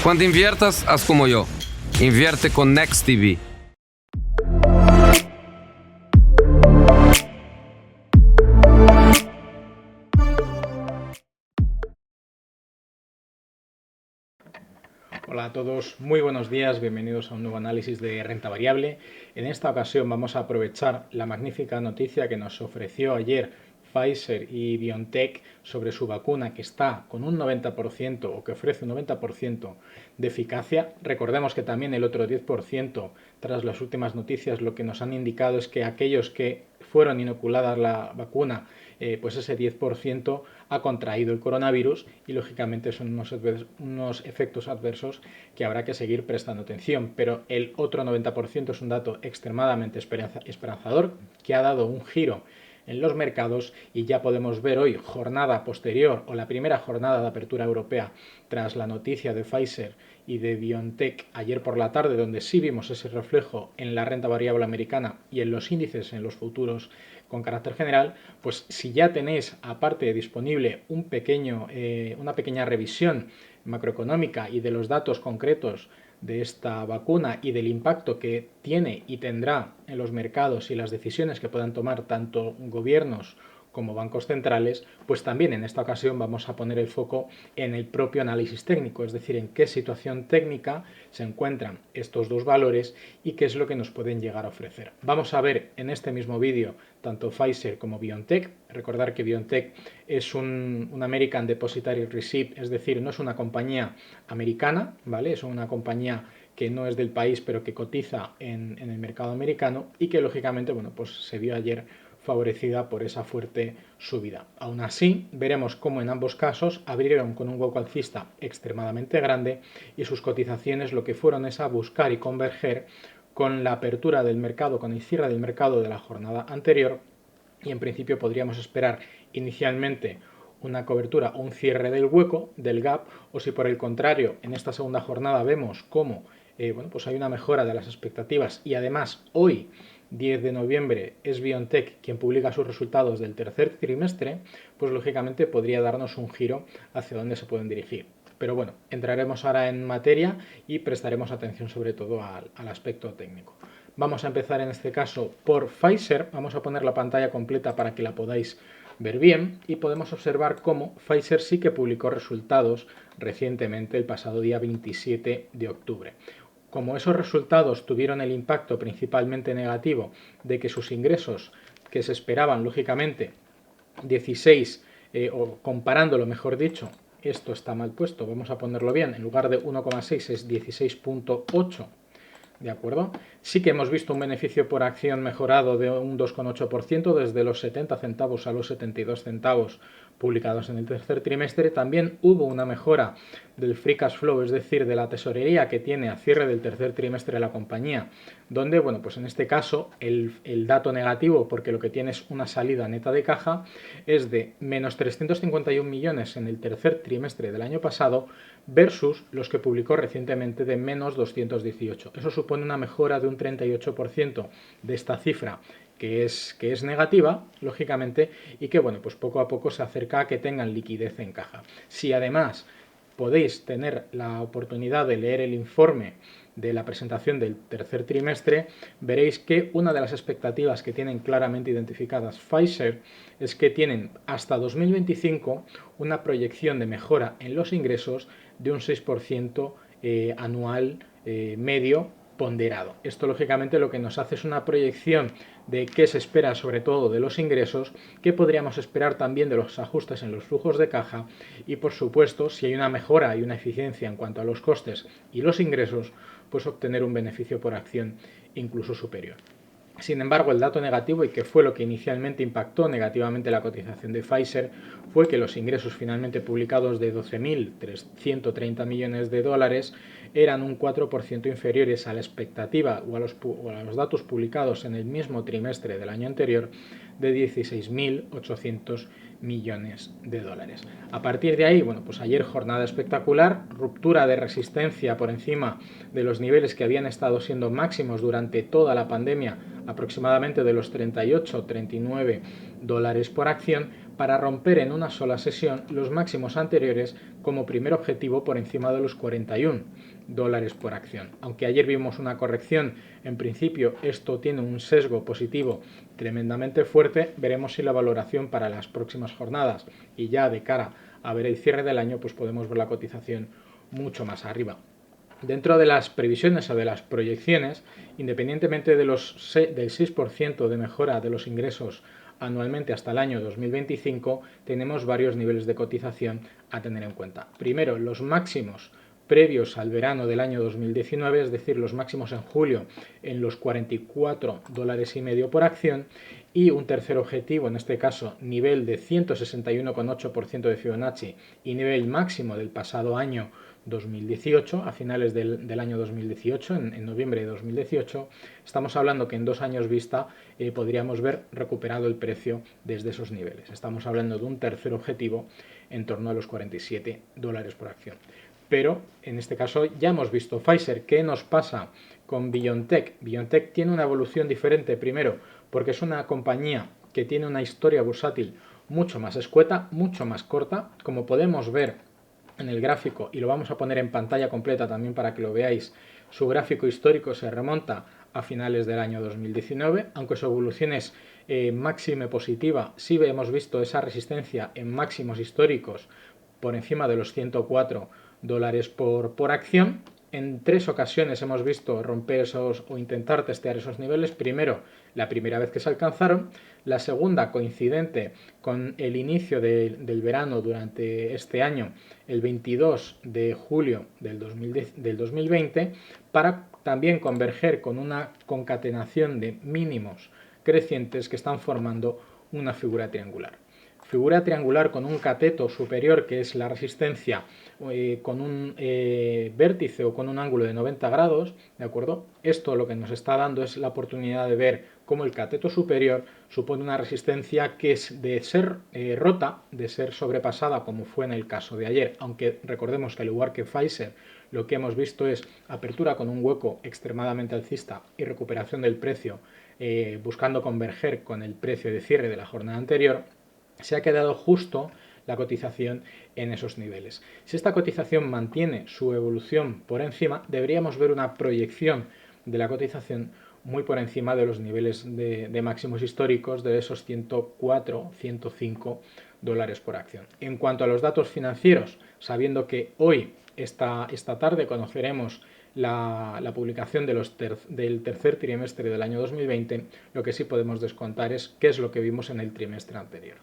Cuando inviertas, haz como yo. Invierte con NextDB. Hola a todos, muy buenos días, bienvenidos a un nuevo análisis de renta variable. En esta ocasión vamos a aprovechar la magnífica noticia que nos ofreció ayer Pfizer y BioNTech sobre su vacuna que está con un 90% o que ofrece un 90% de eficacia. Recordemos que también el otro 10%, tras las últimas noticias, lo que nos han indicado es que aquellos que fueron inoculadas la vacuna, pues ese 10% ha contraído el coronavirus y lógicamente son unos efectos adversos que habrá que seguir prestando atención. Pero el otro 90% es un dato extremadamente esperanzador que ha dado un giro en los mercados y ya podemos ver hoy, jornada posterior o la primera jornada de apertura europea tras la noticia de Pfizer y de BioNTech ayer por la tarde, donde sí vimos ese reflejo en la renta variable americana y en los índices, en los futuros con carácter general, pues si ya tenéis aparte disponible una pequeña revisión macroeconómica y de los datos concretos de esta vacuna y del impacto que tiene y tendrá en los mercados y las decisiones que puedan tomar tanto gobiernos como bancos centrales, pues también en esta ocasión vamos a poner el foco en el propio análisis técnico, es decir, en qué situación técnica se encuentran estos dos valores y qué es lo que nos pueden llegar a ofrecer. Vamos a ver en este mismo vídeo tanto Pfizer como BioNTech. Recordar que BioNTech es un American Depositary Receipt, es decir, no es una compañía americana, ¿vale? Es una compañía que no es del país pero que cotiza en el mercado americano y que lógicamente, bueno, pues se vio ayer favorecida por esa fuerte subida. Aún así, veremos cómo en ambos casos abrieron con un hueco alcista extremadamente grande y sus cotizaciones lo que fueron es a buscar y converger con la apertura del mercado, con el cierre del mercado de la jornada anterior y en principio podríamos esperar inicialmente una cobertura o un cierre del hueco, del gap, o si por el contrario en esta segunda jornada vemos cómo bueno, pues hay una mejora de las expectativas y además hoy 10 de noviembre es BioNTech quien publica sus resultados del tercer trimestre, pues lógicamente podría darnos un giro hacia dónde se pueden dirigir. Pero bueno, entraremos ahora en materia y prestaremos atención sobre todo al aspecto técnico. Vamos a empezar en este caso por Pfizer, vamos a poner la pantalla completa para que la podáis ver bien y podemos observar cómo Pfizer sí que publicó resultados recientemente el pasado día 27 de octubre. Como esos resultados tuvieron el impacto principalmente negativo de que sus ingresos, que se esperaban lógicamente 16, o comparándolo mejor dicho, esto está mal puesto, vamos a ponerlo bien, en lugar de 1,6 es 16,8, ¿de acuerdo? Sí que hemos visto un beneficio por acción mejorado de un 2,8% desde los 70 centavos a los 72 centavos publicados en el tercer trimestre. También hubo una mejora del free cash flow, es decir, de la tesorería que tiene a cierre del tercer trimestre la compañía, donde, bueno, pues en este caso el dato negativo, porque lo que tiene es una salida neta de caja, es de menos 351 millones en el tercer trimestre del año pasado versus los que publicó recientemente de menos 218. Eso supone una mejora de un 38% de esta cifra que es negativa, lógicamente, y que, bueno, pues poco a poco se acerca a que tengan liquidez en caja. Si además podéis tener la oportunidad de leer el informe de la presentación del tercer trimestre, veréis que una de las expectativas que tienen claramente identificadas Pfizer es que tienen hasta 2025 una proyección de mejora en los ingresos de un 6% anual medio ponderado. Esto lógicamente lo que nos hace es una proyección de qué se espera sobre todo de los ingresos, qué podríamos esperar también de los ajustes en los flujos de caja y por supuesto si hay una mejora y una eficiencia en cuanto a los costes y los ingresos, pues obtener un beneficio por acción incluso superior. Sin embargo, el dato negativo, y que fue lo que inicialmente impactó negativamente la cotización de Pfizer, fue que los ingresos finalmente publicados de 12.130 millones de dólares eran un 4% inferiores a la expectativa o a los datos publicados en el mismo trimestre del año anterior de 16.800 millones de dólares. A partir de ahí, bueno, pues ayer jornada espectacular, ruptura de resistencia por encima de los niveles que habían estado siendo máximos durante toda la pandemia, aproximadamente de los 38-39 dólares por acción, para romper en una sola sesión los máximos anteriores como primer objetivo por encima de los 41 dólares por acción. Aunque ayer vimos una corrección, en principio esto tiene un sesgo positivo tremendamente fuerte. Veremos si la valoración para las próximas jornadas y ya de cara a ver el cierre del año, pues podemos ver la cotización mucho más arriba. Dentro de las previsiones o de las proyecciones, independientemente del 6% de mejora de los ingresos anualmente hasta el año 2025, tenemos varios niveles de cotización a tener en cuenta. Primero, los máximos previos al verano del año 2019, es decir, los máximos en julio en los 44 dólares y medio por acción, y un tercer objetivo, en este caso nivel de 161,8% de Fibonacci y nivel máximo del pasado año 2018, a finales del año 2018, en noviembre de 2018, estamos hablando que en 2 años vista podríamos ver recuperado el precio desde esos niveles. Estamos hablando de un tercer objetivo en torno a los 47 dólares por acción. Pero en este caso ya hemos visto Pfizer. ¿Qué nos pasa con BioNTech? BioNTech tiene una evolución diferente, primero, porque es una compañía que tiene una historia bursátil mucho más escueta, mucho más corta, como podemos ver en el gráfico, y lo vamos a poner en pantalla completa también para que lo veáis. Su gráfico histórico se remonta a finales del año 2019, aunque su evolución es máxima positiva. Sí hemos visto esa resistencia en máximos históricos por encima de los 104 dólares por acción. En 3 ocasiones hemos visto romper esos o intentar testear esos niveles. Primero, la primera vez que se alcanzaron. La segunda, coincidente con el inicio del verano durante este año, el 22 de julio del 2020, para también converger con una concatenación de mínimos crecientes que están formando una figura triangular. Figura triangular con un cateto superior, que es la resistencia, con un vértice o con un ángulo de 90 grados, ¿de acuerdo? Esto lo que nos está dando es la oportunidad de ver cómo el cateto superior supone una resistencia que es de ser rota, de ser sobrepasada, como fue en el caso de ayer, aunque recordemos que al igual que Pfizer, lo que hemos visto es apertura con un hueco extremadamente alcista y recuperación del precio, buscando converger con el precio de cierre de la jornada anterior. Se ha quedado justo la cotización en esos niveles. Si esta cotización mantiene su evolución por encima, deberíamos ver una proyección de la cotización muy por encima de los niveles de máximos históricos de esos 104, 105 dólares por acción. En cuanto a los datos financieros, sabiendo que hoy, esta tarde, conoceremos la publicación del tercer trimestre del año 2020, lo que sí podemos descontar es qué es lo que vimos en el trimestre anterior.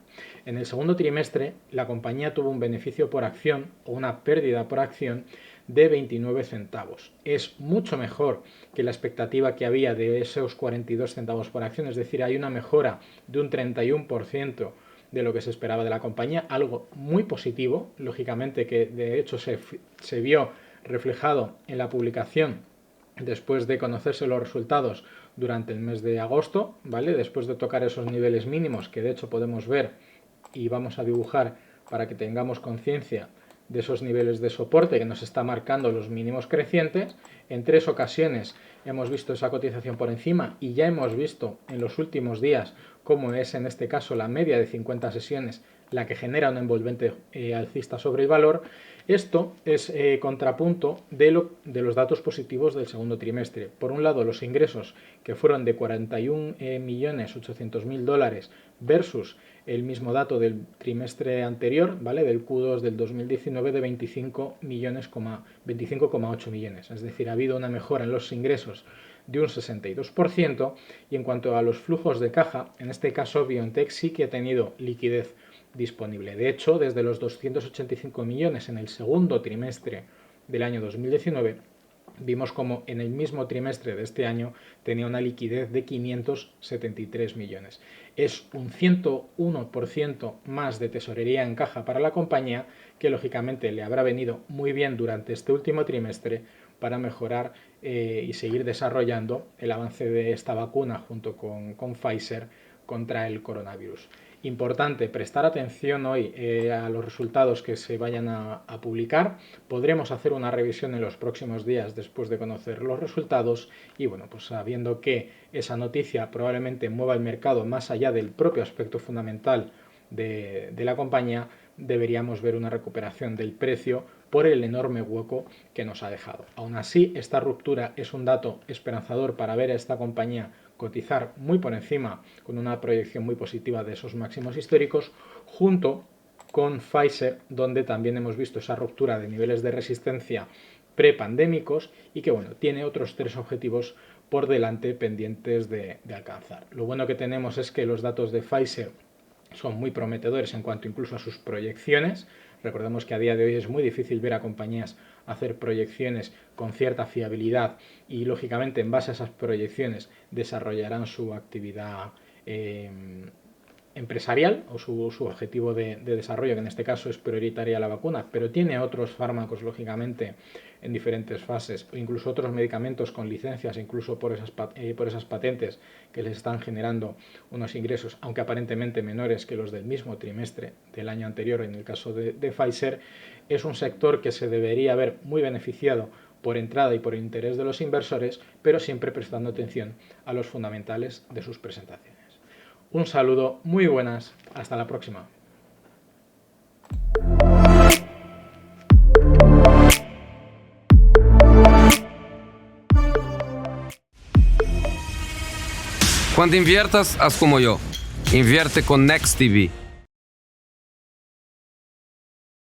En el segundo trimestre, la compañía tuvo un beneficio por acción o una pérdida por acción de 29 centavos. Es mucho mejor que la expectativa que había de esos 42 centavos por acción, es decir, hay una mejora de un 31% de lo que se esperaba de la compañía, algo muy positivo, lógicamente, que de hecho se vio reflejado en la publicación después de conocerse los resultados durante el mes de agosto, ¿vale? Después de tocar esos niveles mínimos que de hecho podemos ver y vamos a dibujar para que tengamos conciencia de esos niveles de soporte que nos está marcando los mínimos crecientes. En 3 ocasiones hemos visto esa cotización por encima y ya hemos visto en los últimos días cómo es en este caso la media de 50 sesiones la que genera un envolvente alcista sobre el valor. Esto es contrapunto de los datos positivos del segundo trimestre. Por un lado, los ingresos, que fueron de 41.800.000 dólares versus el mismo dato del trimestre anterior, ¿vale? Del Q2 del 2019 de 25,8 millones. Es decir, ha habido una mejora en los ingresos de un 62%, y en cuanto a los flujos de caja, en este caso BioNTech sí que ha tenido liquidez disponible. De hecho, desde los 285 millones en el segundo trimestre del año 2019, vimos como en el mismo trimestre de este año tenía una liquidez de 573 millones. Es un 101% más de tesorería en caja para la compañía, que lógicamente le habrá venido muy bien durante este último trimestre para mejorar y seguir desarrollando el avance de esta vacuna junto con Pfizer contra el coronavirus. Importante prestar atención hoy a los resultados que se vayan a publicar. Podremos hacer una revisión en los próximos días después de conocer los resultados, y bueno, pues sabiendo que esa noticia probablemente mueva el mercado más allá del propio aspecto fundamental de la compañía, deberíamos ver una recuperación del precio por el enorme hueco que nos ha dejado. Aún así, esta ruptura es un dato esperanzador para ver a esta compañía cotizar muy por encima, con una proyección muy positiva de esos máximos históricos, junto con Pfizer, donde también hemos visto esa ruptura de niveles de resistencia prepandémicos y que, bueno, tiene otros 3 objetivos por delante pendientes de alcanzar. Lo bueno que tenemos es que los datos de Pfizer son muy prometedores en cuanto incluso a sus proyecciones. Recordemos que a día de hoy es muy difícil ver a compañías hacer proyecciones con cierta fiabilidad y, lógicamente, en base a esas proyecciones desarrollarán su actividad empresarial o su objetivo de desarrollo, que en este caso es prioritaria la vacuna, pero tiene otros fármacos, lógicamente, en diferentes fases, o incluso otros medicamentos con licencias, incluso por esas patentes que les están generando unos ingresos, aunque aparentemente menores que los del mismo trimestre del año anterior en el caso de Pfizer. Es un sector que se debería ver muy beneficiado por entrada y por interés de los inversores, pero siempre prestando atención a los fundamentales de sus presentaciones. Un saludo, muy buenas, hasta la próxima. Cuando inviertas, haz como yo. Invierte con Next TV.